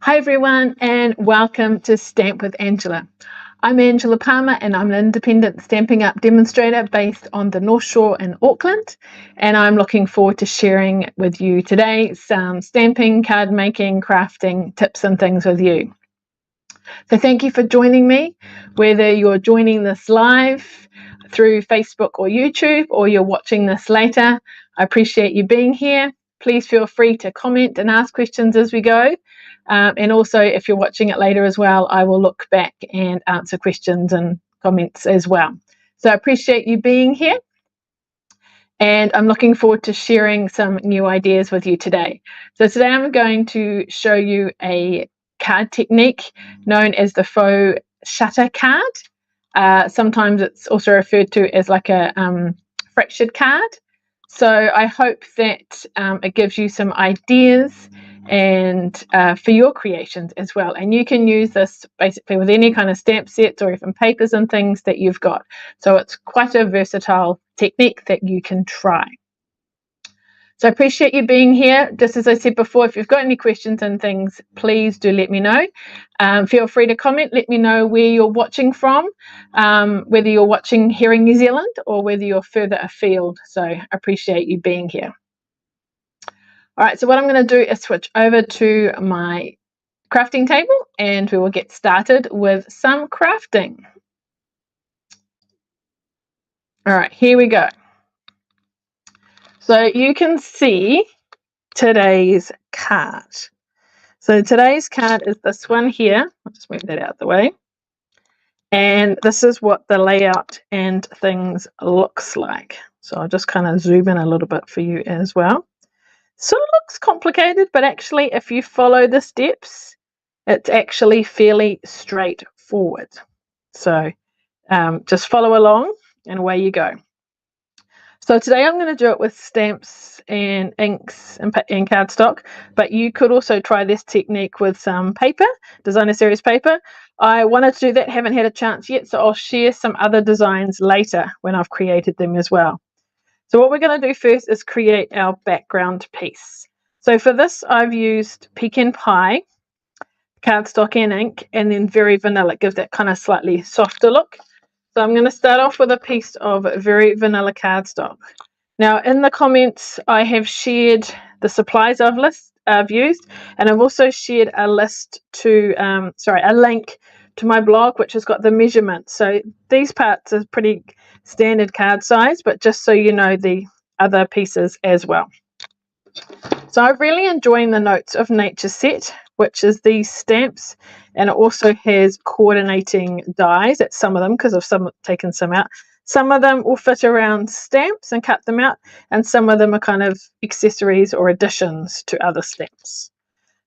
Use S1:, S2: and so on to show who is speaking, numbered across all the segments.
S1: Hi everyone and welcome to Stamp with Angela. I'm Angela Palmer and I'm an independent Stampin' Up demonstrator based on the North Shore in Auckland, and I'm looking forward to sharing with you today some stamping, card making, crafting tips and things with you. So thank you for joining me, whether you're joining this live through Facebook or YouTube or you're watching this later. I appreciate you being here. Please feel free to comment and ask questions as we go. And also, if you're watching it later as well, I will look back and answer questions and comments as well. So I appreciate you being here. And I'm looking forward to sharing some new ideas with you today. So today I'm going to show you a card technique known as the Faux Shutter Card. Sometimes it's also referred to as like a fractured card. So I hope that it gives you some ideas and for your creations as well. And you can use this basically with any kind of stamp sets or even papers and things that you've got. So it's quite a versatile technique that you can try. So I appreciate you being here. Just as I said before, if you've got any questions and things, please do let me know. Feel free to comment. Let me know where you're watching from, whether you're watching here in New Zealand or whether you're further afield. So I appreciate you being here. All right, so what I'm going to do is switch over to my crafting table and we will get started with some crafting. All right, here we go. So you can see today's card. So today's card is this one here. I'll just move that out of the way. And this is what the layout and things looks like. So I'll just kind of zoom in a little bit for you as well. Sort of looks complicated, but actually if you follow the steps, it's actually fairly straightforward. So just follow along and away you go. So today I'm going to do it with stamps and inks and cardstock, but you could also try this technique with some paper, designer series paper. I wanted to do that, haven't had a chance yet, so I'll share some other designs later when I've created them as well. So what we're going to do first is create our background piece. So for this I've used pecan pie, cardstock and ink, and then very vanilla. It gives that kind of slightly softer look. So I'm going to start off with a piece of very vanilla cardstock. Now in the comments I have shared the supplies I've used, and I've also shared a list to a link to my blog which has got the measurements. So these parts are pretty standard card size, but just so you know the other pieces as well. So I'm really enjoying the Notes of Nature set, which is these stamps, and it also has coordinating dies at some of them because I've taken some out. Some of them will fit around stamps and cut them out, and some of them are kind of accessories or additions to other stamps.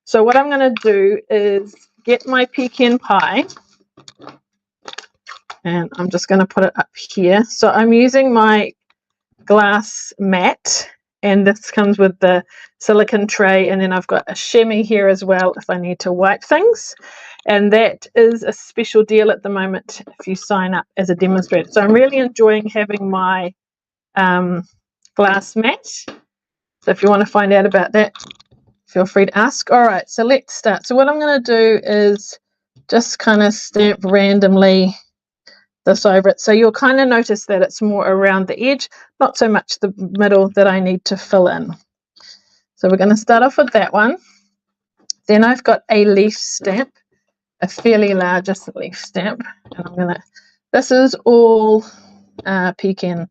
S1: So what I'm going to do is get my pecan pie, and I'm just going to put it up here. So I'm using my glass mat, and this comes with the silicone tray, and then I've got a chamois here as well if I need to wipe things, and that is a special deal at the moment if you sign up as a demonstrator. So I'm really enjoying having my glass mat. So if you want to find out about that, feel free to ask. All right, so let's start. So what I'm going to do is just kind of stamp randomly this over it. So you'll kind of notice that it's more around the edge, not so much the middle that I need to fill in. So we're going to start off with that one. Then I've got a leaf stamp, a fairly large leaf stamp, and I'm going to, this is all pecan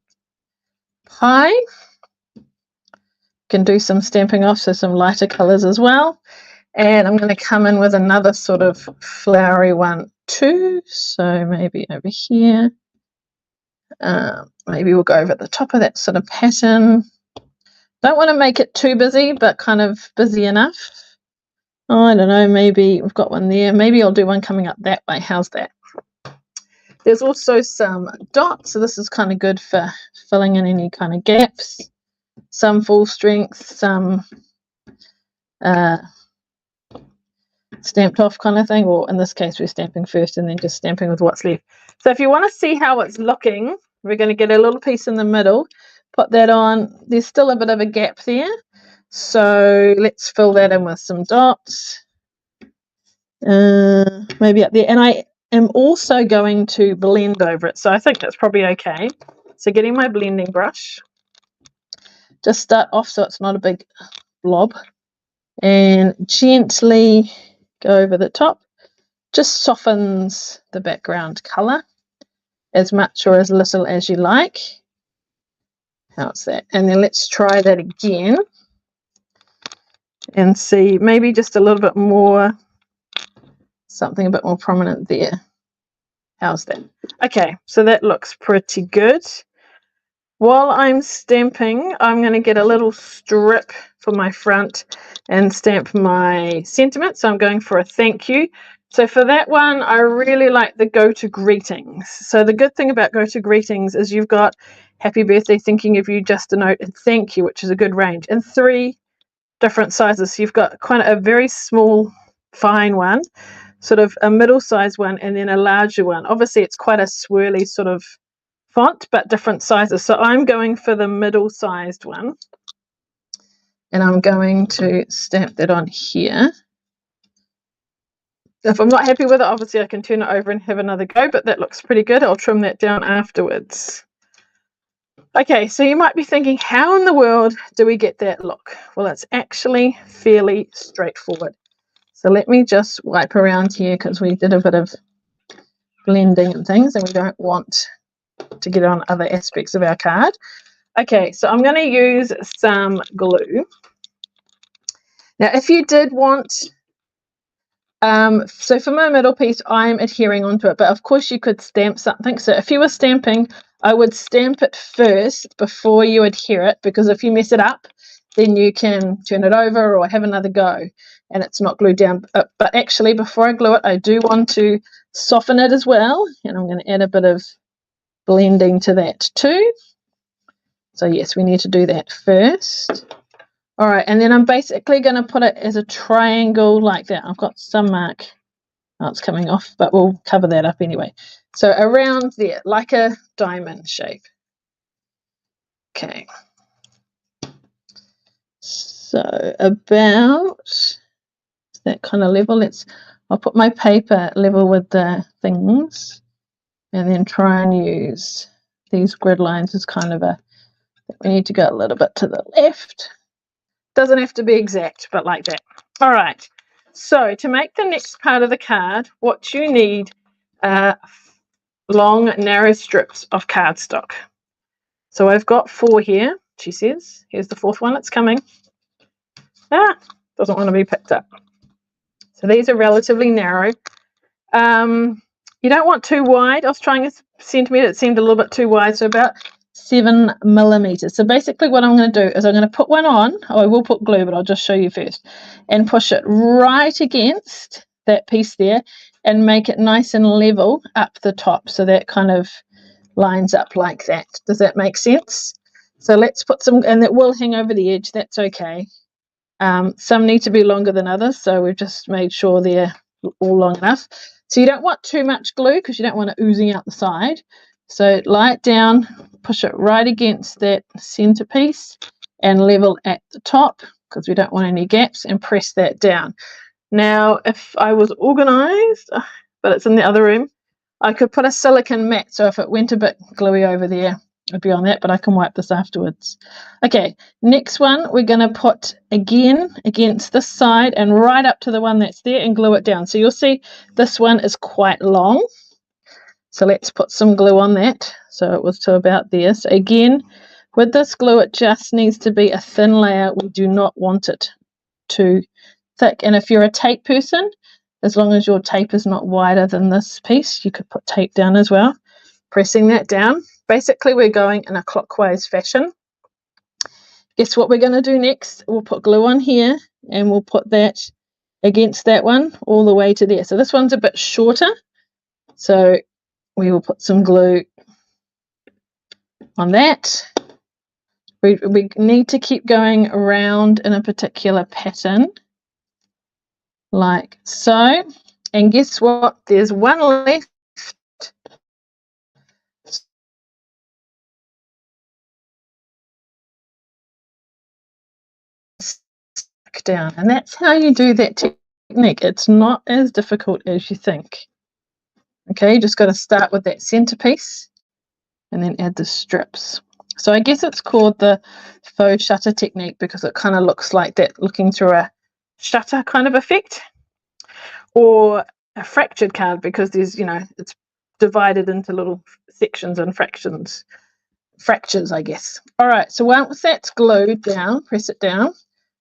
S1: pie. Can do some stamping off, so some lighter colors as well. And I'm going to come in with another sort of flowery one too. So maybe over here. Maybe we'll go over the top of that sort of pattern. Don't want to make it too busy, but kind of busy enough. Oh, I don't know, maybe we've got one there. Maybe I'll do one coming up that way. How's that? There's also some dots, so this is kind of good for filling in any kind of gaps. Some full strength, some stamped off kind of thing, or in this case we're stamping first and then just stamping with what's left. So if you want to see how it's looking, we're going to get a little piece in the middle, put that on. There's still a bit of a gap there, so let's fill that in with some dots. maybe up there. And I am also going to blend over it, so I think that's probably okay. So getting my blending brush, just start off so it's not a big blob, and gently go over the top. Just softens the background colour as much or as little as you like. How's that? And then let's try that again and see, maybe just a little bit more, something a bit more prominent there. How's that? Okay, so that looks pretty good. While I'm stamping, I'm going to get a little strip for my front and stamp my sentiment. So I'm going for a thank you. So for that one, I really like the go to greetings. So the good thing about go to greetings is you've got happy birthday, thinking of you, just a note, and thank you, which is a good range, in 3 different sizes. So you've got quite a very small, fine one, sort of a middle-sized one, and then a larger one. Obviously, it's quite a swirly sort of font, but different sizes. So I'm going for the middle-sized one, and I'm going to stamp that on here. If I'm not happy with it, obviously I can turn it over and have another go, but that looks pretty good. I'll trim that down afterwards. Okay, so you might be thinking, how in the world do we get that look? Well, it's actually fairly straightforward. So let me just wipe around here, because we did a bit of blending and things, and we don't want to get on other aspects of our card. Okay, so I'm going to use some glue. Now, if you did want, so for my middle piece, I'm adhering onto it, but of course you could stamp something. So if you were stamping, I would stamp it first before you adhere it, because if you mess it up, then you can turn it over or have another go and it's not glued down. But actually, before I glue it, I do want to soften it as well, and I'm going to add a bit of blending to that too. So yes, we need to do that first. All right, and then I'm basically going to put it as a triangle like that. I've got some mark. Oh, it's coming off, but we'll cover that up anyway. So around there, like a diamond shape. Okay. So about that kind of level. I'll put my paper level with the things, and then try and use these grid lines as kind of we need to go a little bit to the left. Doesn't have to be exact, but like that. All right. So to make the next part of the card, what you need are long, narrow strips of cardstock. So I've got 4 here, she says. Here's the 4th one. It's coming. Doesn't want to be picked up. So these are relatively narrow. You don't want too wide. I was trying a centimetre. It seemed a little bit too wide, so about 7 millimeters. So basically what I'm going to do is I'm going to put one on. I will put glue, but I'll just show you first, and push it right against that piece there and make it nice and level up the top, so that kind of lines up like that. Does that make sense? So let's put some, and it will hang over the edge. That's okay. Some need to be longer than others, so we've just made sure they're all long enough. So you don't want too much glue, because you don't want it oozing out the side. So lie it down, push it right against that centerpiece and level at the top, because we don't want any gaps, and press that down. Now, if I was organized, but it's in the other room, I could put a silicone mat, so if it went a bit gluey over there, it'd be on that, but I can wipe this afterwards. Okay, next one, we're going to put again against this side and right up to the one that's there and glue it down. So you'll see this one is quite long. So let's put some glue on that. So it was to about there. So again, with this glue, it just needs to be a thin layer. We do not want it too thick. And if you're a tape person, as long as your tape is not wider than this piece, you could put tape down as well. Pressing that down. Basically, we're going in a clockwise fashion. Guess what we're going to do next? We'll put glue on here, and we'll put that against that one all the way to there. So this one's a bit shorter. So we will put some glue on that. We need to keep going around in a particular pattern, like so. And guess what? There's one left. Down, and that's how you do that technique. It's not as difficult as you think. Okay, you just got to start with that centerpiece and then add the strips. So I guess it's called the faux shutter technique because it kind of looks like that, looking through a shutter kind of effect, or a fractured card because there's, you know, it's divided into little sections and fractures, I guess. All right, so once that's glued down, press it down.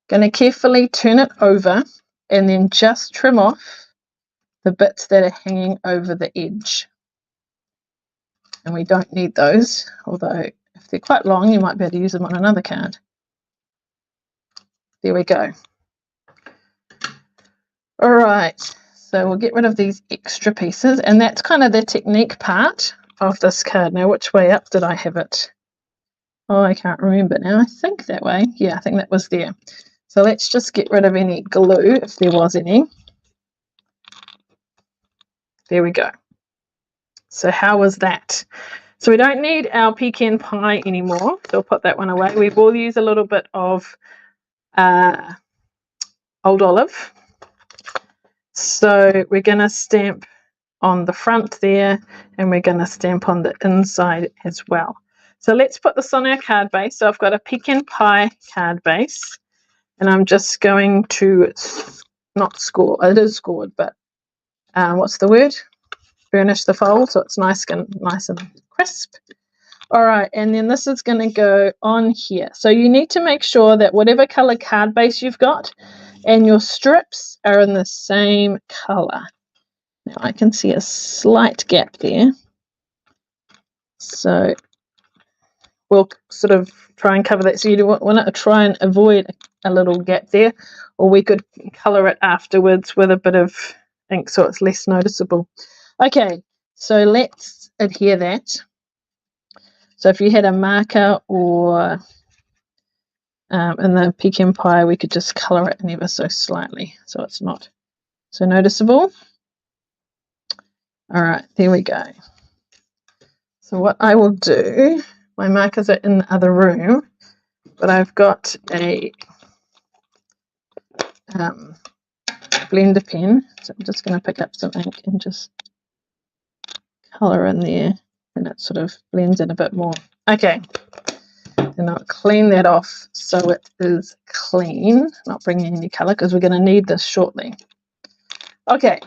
S1: Going to carefully turn it over and then just trim off the bits that are hanging over the edge. And we don't need those, although if they're quite long, you might be able to use them on another card. There we go. All right, so we'll get rid of these extra pieces, and that's kind of the technique part of this card. Now, which way up did I have it? Oh, I can't remember now. I think that way. Yeah, I think that was there. So let's just get rid of any glue, if there was any. There we go. So how was that? So we don't need our pecan pie anymore. So we'll put that one away. We will use a little bit of old olive. So we're going to stamp on the front there, and we're going to stamp on the inside as well. So let's put this on our card base. So I've got a pecan pie card base, and I'm just going to not score. It is scored, but what's the word? Burnish the fold so it's nice and crisp. All right, and then this is going to go on here. So you need to make sure that whatever color card base you've got and your strips are in the same color. Now I can see a slight gap there. So we'll sort of try and cover that. So you want to try and avoid a little gap there, or we could color it afterwards with a bit of ink so it's less noticeable. Okay, so let's adhere that. So if you had a marker or in the pecan pie, we could just colour it in ever so slightly so it's not so noticeable. All right, there we go. So what I will do, my markers are in the other room, but I've got a blender pen, so I'm just going to pick up some ink and just colour in there, and it sort of blends in a bit more. Okay, and I'll clean that off so it is clean, not bringing any colour because we're going to need this shortly. Okay,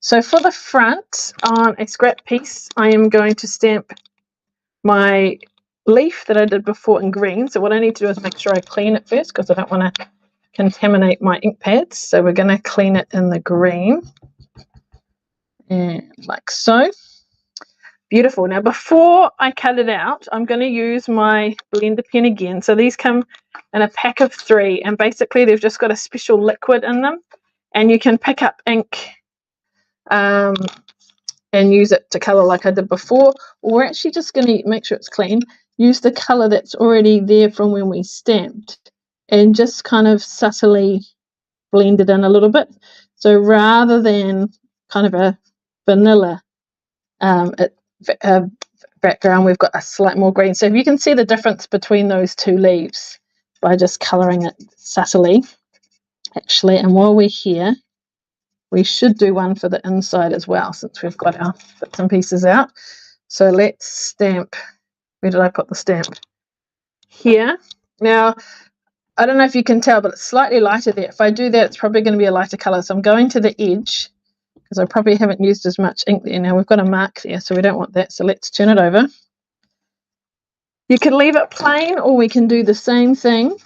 S1: so for the front on a scrap piece, I am going to stamp my leaf that I did before in green. So what I need to do is make sure I clean it first because I don't want to contaminate my ink pads. So we're going to clean it in the green, and like so. Beautiful. Now before I cut it out, I'm going to use my blender pen again. So these come in a pack of 3, and basically they've just got a special liquid in them, and you can pick up ink and use it to colour like I did before, or we're actually just going to make sure it's clean, use the colour that's already there from when we stamped and just kind of subtly blend it in a little bit. So rather than kind of a vanilla background, we've got a slight more green. So if you can see the difference between those two leaves by just colouring it subtly, actually. And while we're here, we should do one for the inside as well, since we've got our bits and pieces out. So let's stamp. Where did I put the stamp? Here. Now, I don't know if you can tell, but it's slightly lighter there. If I do that, it's probably going to be a lighter colour. So I'm going to the edge because I probably haven't used as much ink there. Now we've got a mark there, so we don't want that. So let's turn it over. You can leave it plain, or we can do the same thing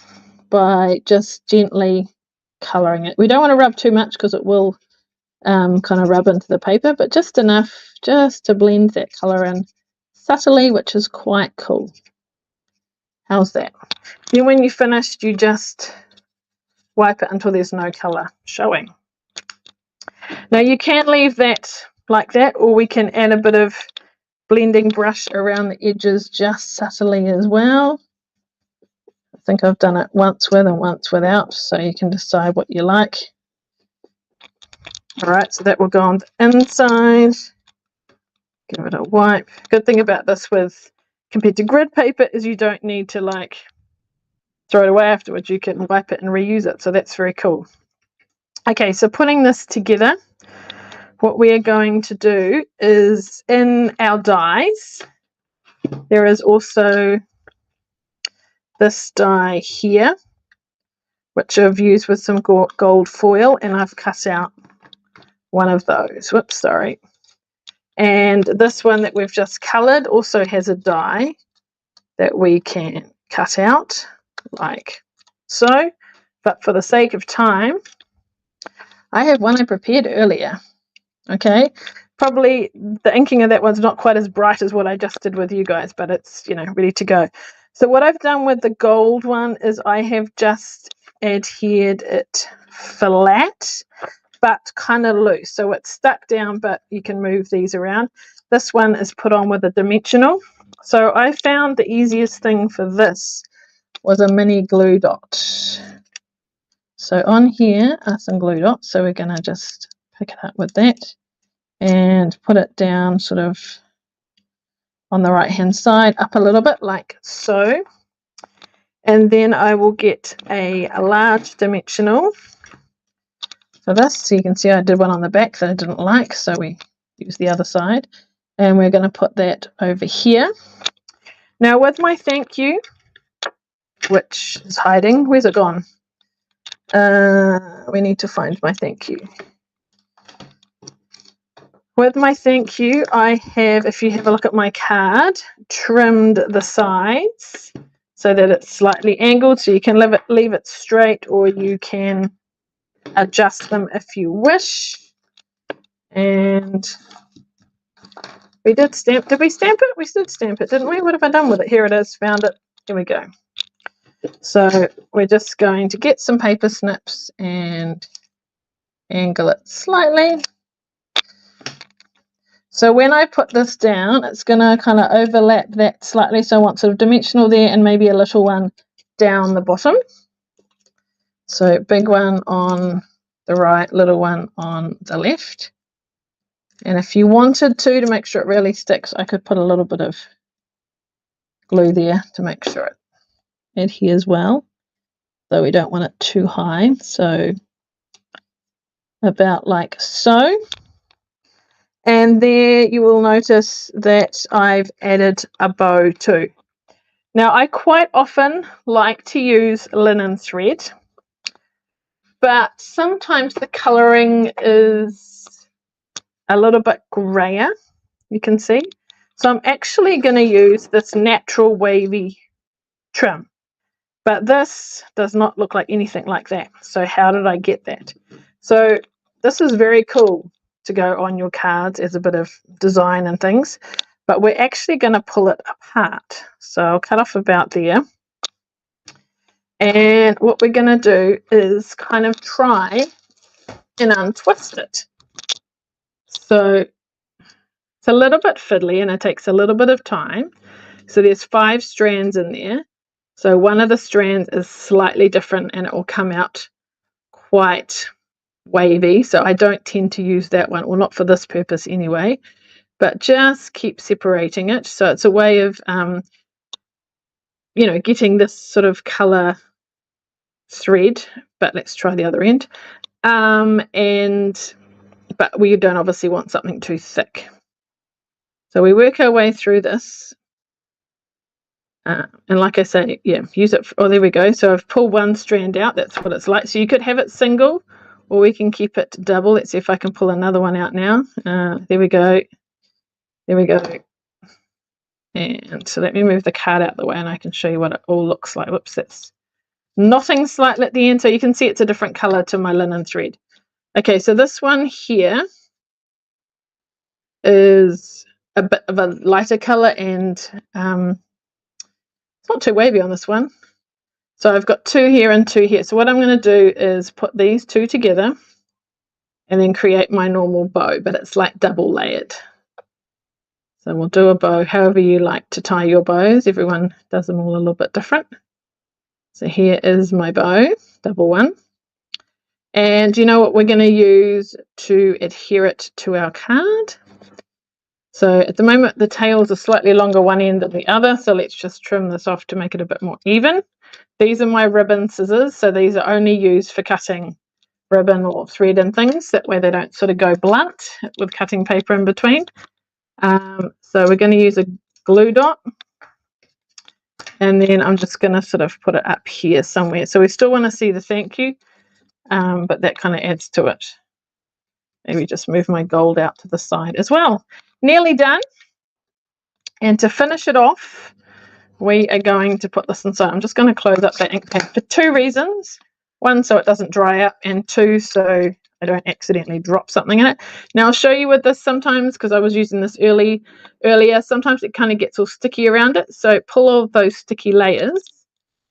S1: by just gently colouring it. We don't want to rub too much because it will kind of rub into the paper, but just enough just to blend that colour in subtly, which is quite cool. How's that? Then when you're finished, you just wipe it until there's no colour showing. Now you can leave that like that, or we can add a bit of blending brush around the edges just subtly as well. I think I've done it once with and once without, so you can decide what you like. All right, so that will go on the inside. Give it a wipe. Good thing about this compared to grid paper is you don't need to like throw it away afterwards. You can wipe it and reuse it. So that's very cool. Okay, so putting this together, what we are going to do is in our dies, there is also this die here, which I've used with some gold foil, and I've cut out one of those. Whoops, sorry. And this one that we've just coloured also has a die that we can cut out like so. But for the sake of time, I have one I prepared earlier. Okay, probably the inking of that one's not quite as bright as what I just did with you guys, but it's, you know, ready to go. So what I've done with the gold one is I have just adhered it flat, but kind of loose. So it's stuck down, but you can move these around. This one is put on with a dimensional. So I found the easiest thing for this was a mini glue dot. So on here are some glue dots. So we're going to just pick it up with that and put it down sort of on the right hand side, up a little bit like so. And then I will get a large dimensional for this. So you can see I did one on the back that I didn't like, so we use the other side. And we're going to put that over here. Now with my thank you, which is hiding, where's it gone? We need to find my thank you. With my thank you, I have, if you have a look at my card, trimmed the sides so that it's slightly angled, so you can leave it straight, or you can adjust them if you wish. And we did stamp. Did we stamp it? We did stamp it, didn't we? What have I done with it? Here it is. Found it. Here we go. So we're just going to get some paper snips and angle it slightly. So when I put this down, it's going to kind of overlap that slightly. So I want sort of dimensional there and maybe a little one down the bottom. So big one on the right, little one on the left. And if you wanted to make sure it really sticks, I could put a little bit of glue there to make sure it adheres well, though we don't want it too high. So about like so. And there you will notice that I've added a bow too. Now I quite often like to use linen thread, but sometimes the colouring is a little bit grayer, you can see. So I'm actually going to use this natural wavy trim, but this does not look like anything like that. So how did I get that? So this is very cool to go on your cards as a bit of design and things, but we're actually going to pull it apart. So I'll cut off about there. And what we're going to do is kind of try and untwist it. So it's a little bit fiddly and it takes a little bit of time. So there's 5 strands in there. So one of the strands is slightly different and it will come out quite wavy. So I don't tend to use that one, well, not for this purpose anyway, but just keep separating it. So it's a way of, you know, getting this sort of color thread, but let's try the other end. But we don't obviously want something too thick. So we work our way through this. And like I say, yeah, use it. Oh, there we go. So I've pulled one strand out. That's what it's like. So you could have it single, or we can keep it double. Let's see if I can pull another one out now. There we go. There we go. And so let me move the card out of the way and I can show you what it all looks like. Whoops, that's knotting slightly at the end. So you can see it's a different color to my linen thread. Okay, so this one here is a bit of a lighter color and it's not too wavy on this one. So I've got 2 here and 2 here. So what I'm going to do is put these 2 together and then create my normal bow, but it's like double layered. So we'll do a bow however you like to tie your bows. Everyone does them all a little bit different. So here is my bow, double one. And you know what we're going to use to adhere it to our card? So at the moment the tails are slightly longer one end than the other, so let's just trim this off to make it a bit more even. These are my ribbon scissors, so these are only used for cutting ribbon or thread and things. That way they don't sort of go blunt with cutting paper in between. So we're going to use a glue dot, and then I'm just going to sort of put it up here somewhere. So we still want to see the thank you, but that kind of adds to it. Maybe just move my gold out to the side as well. Nearly done. And to finish it off, we are going to put this inside. I'm just going to close up that ink pad for two reasons. One, so it doesn't dry up, and two, so I don't accidentally drop something in it. Now I'll show you with this sometimes, because I was using this earlier, sometimes it kind of gets all sticky around it. So pull all those sticky layers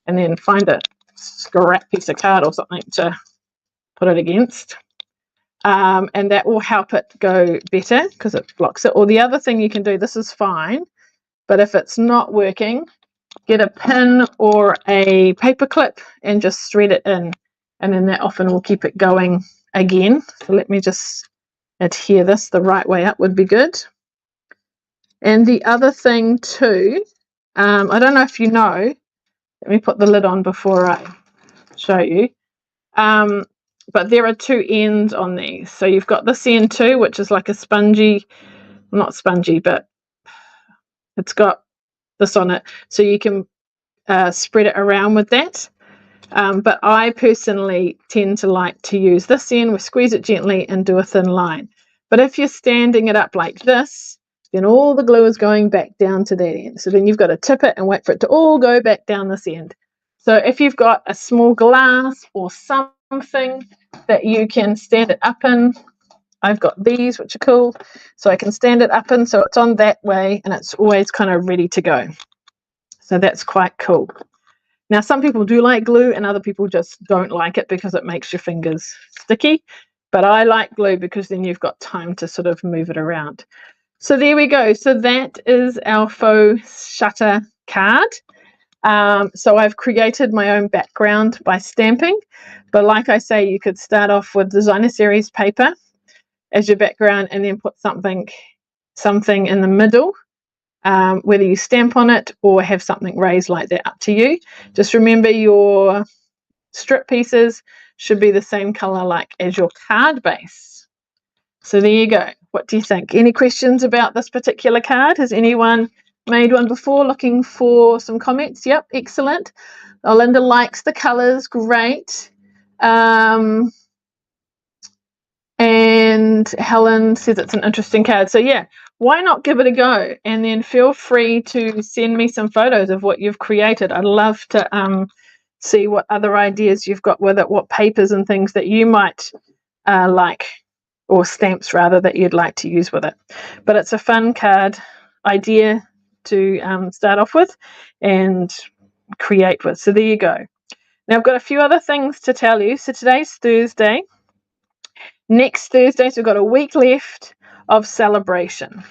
S1: and then find a scrap piece of card or something to put it against. And that will help it go better because it blocks it. Or the other thing you can do, this is fine, but if it's not working, get a pin or a paper clip and just thread it in, and then that often will keep it going again. So let me just adhere this the right way up would be good. And the other thing too, I don't know if you know, let me put the lid on before I show you, but there are two ends on these. So you've got this end too, which is like a spongy, not spongy, but it's got this on it, so you can spread it around with that. But I personally tend to like to use this end. We squeeze it gently and do a thin line. But if you're standing it up like this, then all the glue is going back down to that end. So then you've got to tip it and wait for it to all go back down this end. So if you've got a small glass or something that you can stand it up in, I've got these, which are cool, so I can stand it up in, so it's on that way and it's always kind of ready to go. So that's quite cool. Now, some people do like glue and other people just don't like it because it makes your fingers sticky. But I like glue because then you've got time to sort of move it around. So there we go. So that is our faux shutter card. So I've created my own background by stamping. But like I say, you could start off with designer series paper as your background and then put something in the middle. Whether you stamp on it or have something raised like that, up to you. Just remember your strip pieces should be the same color like as your card base. So there you go. What do you think? Any questions about this particular card? Has anyone made one before? Looking for some comments? Yep, excellent. Oh, Linda likes the colors, great. And Helen says it's an interesting card. So yeah, why not give it a go? And then feel free to send me some photos of what you've created. I'd love to see what other ideas you've got with it, what papers and things that you might like, or stamps rather, that you'd like to use with it. But it's a fun card idea to start off with and create with. So there you go. Now I've got a few other things to tell you. So today's Thursday. Next Thursday, so we've got a week left of Celebration.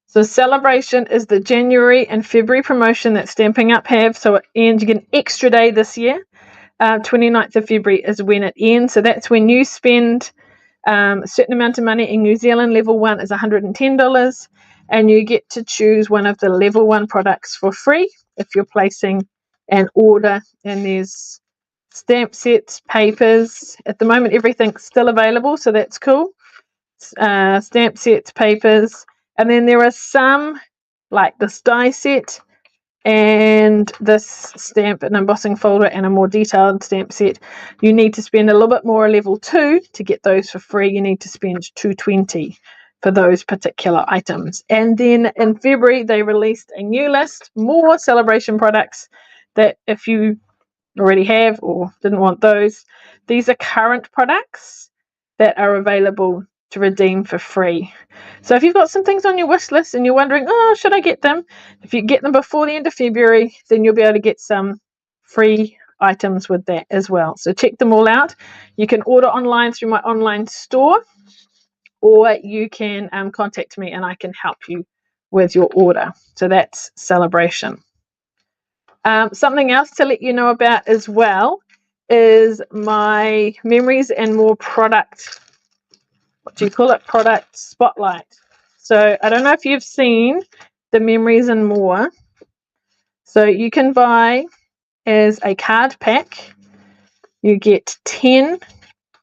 S1: So Celebration is the January and February promotion that Stampin' Up have. So it ends, you get an extra day this year. 29th of February is when it ends. So that's when you spend a certain amount of money. In New Zealand, level 1 is $110. And you get to choose one of the level 1 products for free if you're placing an order. And there's stamp sets, papers. At the moment, everything's still available, so that's cool. Stamp sets, papers. And then there are some, like this die set and this stamp and embossing folder and a more detailed stamp set. You need to spend a little bit more, level 2, to get those for free. You need to spend $220 for those particular items. And then in February, they released a new list, more Celebration products that if you already have or didn't want those, these are current products that are available to redeem for free. So if you've got some things on your wish list and you're wondering, oh, should I get them? If you get them before the end of February, then you'll be able to get some free items with that as well. So check them all out. You can order online through my online store, or you can contact me and I can help you with your order. So that's Celebration. Something else to let you know about as well is my Memories and More product, what do you call it? Product spotlight. So I don't know if you've seen the Memories and More. So you can buy as a card pack. You get 10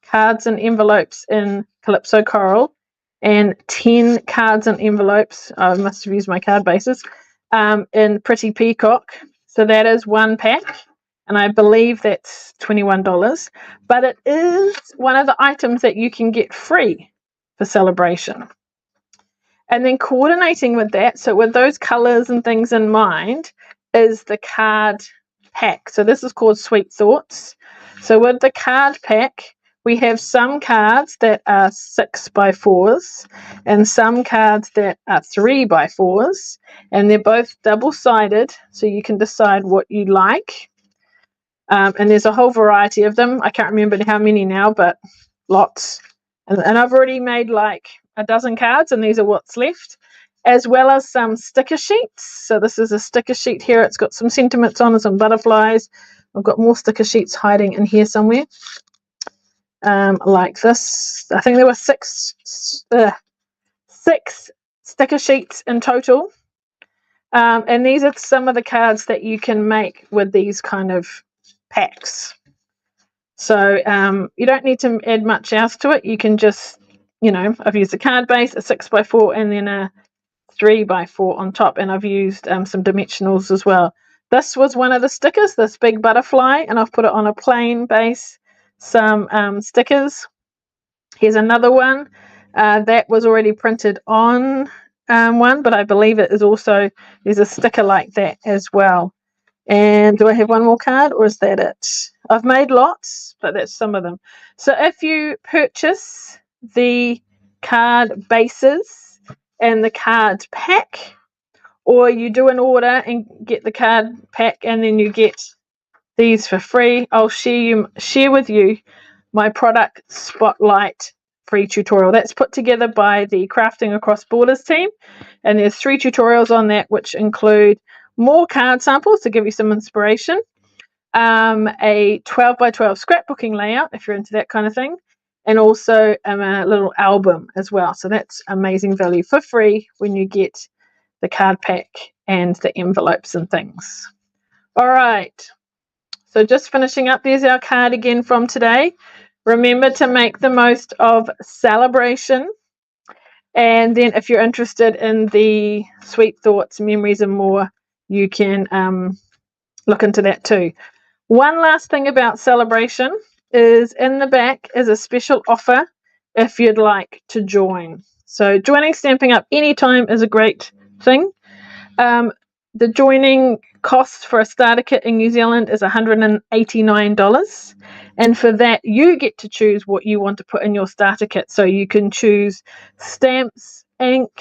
S1: cards and envelopes in Calypso Coral and 10 cards and envelopes, I must have used my card bases, in Pretty Peacock. So that is one pack, and I believe that's $21. But it is one of the items that you can get free for celebration. And then coordinating with that, so with those colors and things in mind, is the card pack. So this is called Sweet Thoughts. So with the card pack, we have some cards that are 6x4s and some cards that are 3x4s, and they're both double-sided, so you can decide what you like. And there's a whole variety of them. I can't remember how many now, but lots. And I've already made like a dozen cards, and these are what's left, as well as some sticker sheets. So this is a sticker sheet here. It's got some sentiments on and some butterflies. I've got more sticker sheets hiding in here somewhere, like this. I think there were six sticker sheets in total. And these are some of the cards that you can make with these kind of packs. So you don't need to add much else to it. You can just, I've used a card base, a 6x4, and then a 3x4 on top, and I've used some dimensionals as well. This was one of the stickers, this big butterfly, and I've put it on a plain base, some stickers. Here's another one that was already printed on one, but I believe it is also, there's a sticker like that as well. And do I have one more card, or is that it? I've made lots, but that's some of them. So if you purchase the card bases and the card pack, or you do an order and get the card pack and then you get these for free, I'll share with you my product spotlight free tutorial. That's put together by the Crafting Across Borders team, and there's 3 tutorials on that, which include more card samples to give you some inspiration, a 12x12 scrapbooking layout if you're into that kind of thing, and also a little album as well. So that's amazing value for free when you get the card pack and the envelopes and things. All right, so just finishing up, there's our card again from today. Remember to make the most of celebration. And then if you're interested in the Sweet Thoughts, Memories and More, you can look into that too. One last thing about celebration is in the back is a special offer if you'd like to join. So joining Stampin' Up! Anytime is a great thing. The joining cost for a starter kit in New Zealand is $189. And for that, you get to choose what you want to put in your starter kit. So you can choose stamps, ink,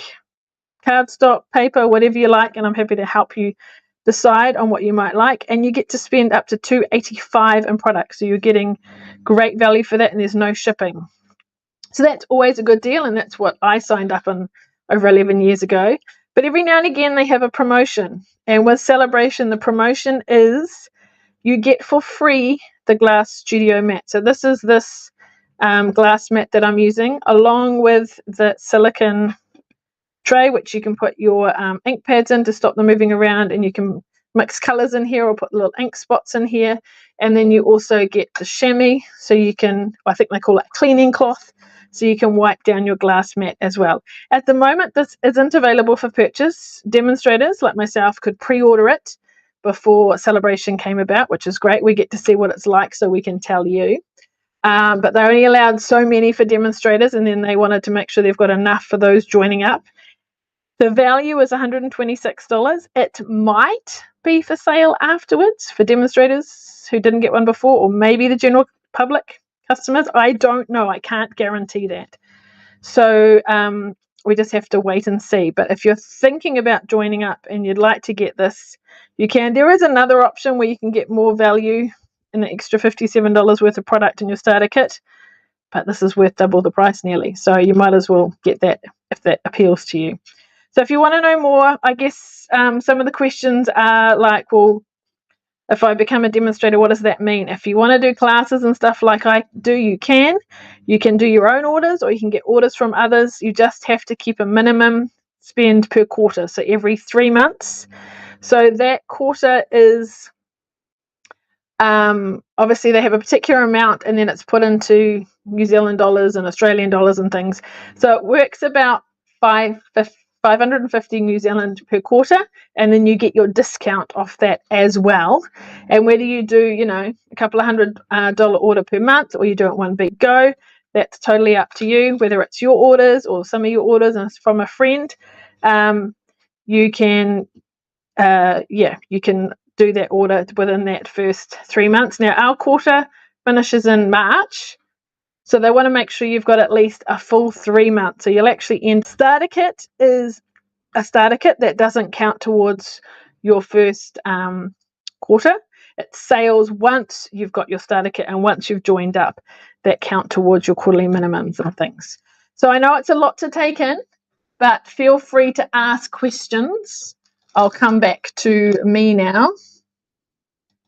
S1: cardstock, paper, whatever you like. And I'm happy to help you decide on what you might like. And you get to spend up to $285 in products. So you're getting great value for that, and there's no shipping. So that's always a good deal. And that's what I signed up on over 11 years ago. But every now and again, they have a promotion. And with Celebration, the promotion is you get for free the glass studio mat. So this is this glass mat that I'm using, along with the silicone tray, which you can put your ink pads in to stop them moving around, and you can mix colors in here or put little ink spots in here. And then you also get the chamois, so you can, I think they call it cleaning cloth, so you can wipe down your glass mat as well. At the moment, this isn't available for purchase. Demonstrators like myself could pre-order it before Celebration came about, which is great. We get to see what it's like so we can tell you. But they only allowed so many for demonstrators, and then they wanted to make sure they've got enough for those joining up. The value is $126. It might be for sale afterwards for demonstrators who didn't get one before, or maybe the general public customers. I don't know. I can't guarantee that. So we just have to wait and see. But if you're thinking about joining up and you'd like to get this, you can. There is another option where you can get more value in the extra $57 worth of product in your starter kit, but this is worth double the price nearly. So you might as well get that if that appeals to you. So if you want to know more, I guess some of the questions are like, well, if I become a demonstrator, what does that mean? If you want to do classes and stuff like I do, you can. You can do your own orders, or you can get orders from others. You just have to keep a minimum spend per quarter, so every 3 months. So that quarter is Obviously they have a particular amount and then it's put into New Zealand dollars and Australian dollars and things. So it works about 550 New Zealand per quarter, and then you get your discount off that as well. And whether you do, you know, a couple of $100 order per month, or you do it one big go, that's totally up to you. Whether it's your orders or some of your orders and it's from a friend, you can you can do that order within that first 3 months. Now our quarter finishes in March, so they want to make sure you've got at least a full 3 months. So you'll actually end. Starter kit is a starter kit that doesn't count towards your first quarter. It's sales once you've got your starter kit and once you've joined up that count towards your quarterly minimums and things. So I know it's a lot to take in, but feel free to ask questions. I'll come back to me now.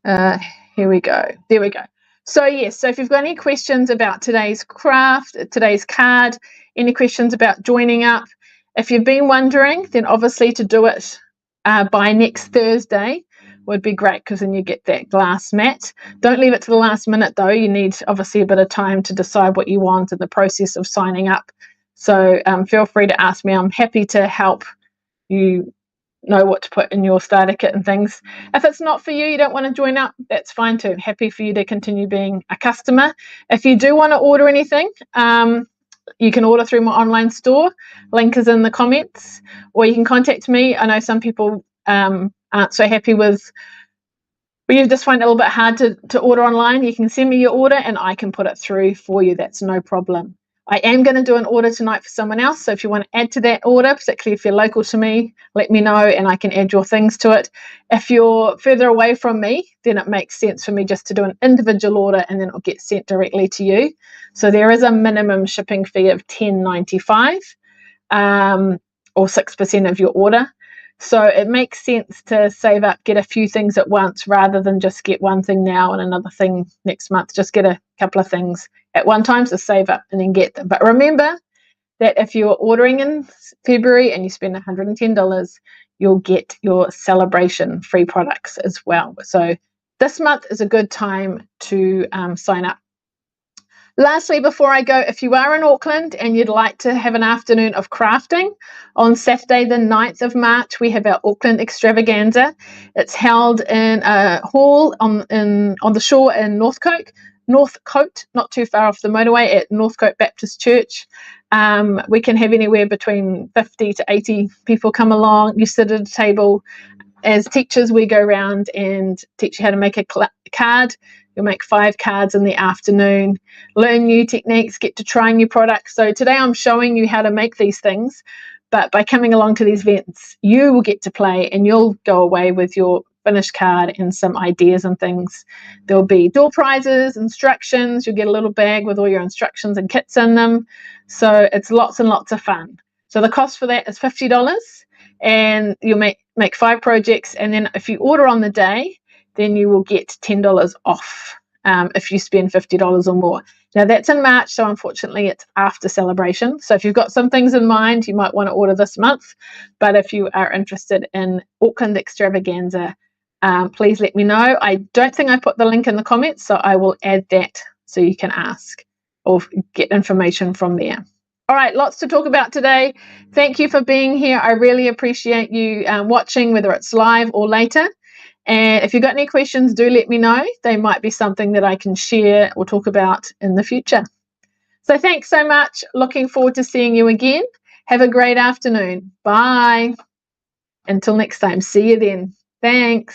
S1: Here we go. There we go. So yes, so if you've got any questions about today's craft, today's card, any questions about joining up, if you've been wondering, then obviously to do it by next Thursday would be great, because then you get that glass mat. Don't leave it to the last minute though. You need obviously a bit of time to decide what you want in the process of signing up. So feel free to ask me. I'm happy to help you know what to put in your starter kit and things. If it's not for you, you don't want to join up, that's fine too. Happy for you to continue being a customer. If you do want to order anything, you can order through my online store. Link is in the comments, or you can contact me. I know some people aren't so happy with, but you just find it a little bit hard to order online. You can send me your order and I can put it through for you. That's no problem. I am going to do an order tonight for someone else. So if you want to add to that order, particularly if you're local to me, let me know and I can add your things to it. If you're further away from me, then it makes sense for me just to do an individual order and then it'll get sent directly to you. So there is a minimum shipping fee of $10.95 or 6% of your order. So it makes sense to save up, get a few things at once rather than just get one thing now and another thing next month. Just get a couple of things at one time to save up and then get them. But remember that if you're ordering in February and you spend $110, you'll get your celebration free products as well. So this month is a good time to sign up. Lastly, before I go, if you are in Auckland and you'd like to have an afternoon of crafting, on Saturday the 9th of March, we have our Auckland extravaganza. It's held in a hall on the shore in Northcote, not too far off the motorway, at Northcote Baptist Church. We can have anywhere between 50 to 80 people come along. You sit at a table. As teachers, we go around and teach you how to make a card. You'll make 5 cards in the afternoon, learn new techniques, get to try new products. So today I'm showing you how to make these things, but by coming along to these events, you will get to play and you'll go away with your finished card and some ideas and things. There'll be door prizes, instructions. You'll get a little bag with all your instructions and kits in them. So it's lots and lots of fun. So the cost for that is $50, and you'll make 5 projects. And then if you order on the day, then you will get $10 off if you spend $50 or more. Now that's in March, so unfortunately it's after celebration. So if you've got some things in mind, you might want to order this month. But if you are interested in Auckland extravaganza, please let me know. I don't think I put the link in the comments, so I will add that so you can ask or get information from there. All right, lots to talk about today. Thank you for being here. I really appreciate you watching, whether it's live or later. And if you've got any questions, do let me know. They might be something that I can share or talk about in the future. So thanks so much. Looking forward to seeing you again. Have a great afternoon. Bye. Until next time. See you then. Thanks.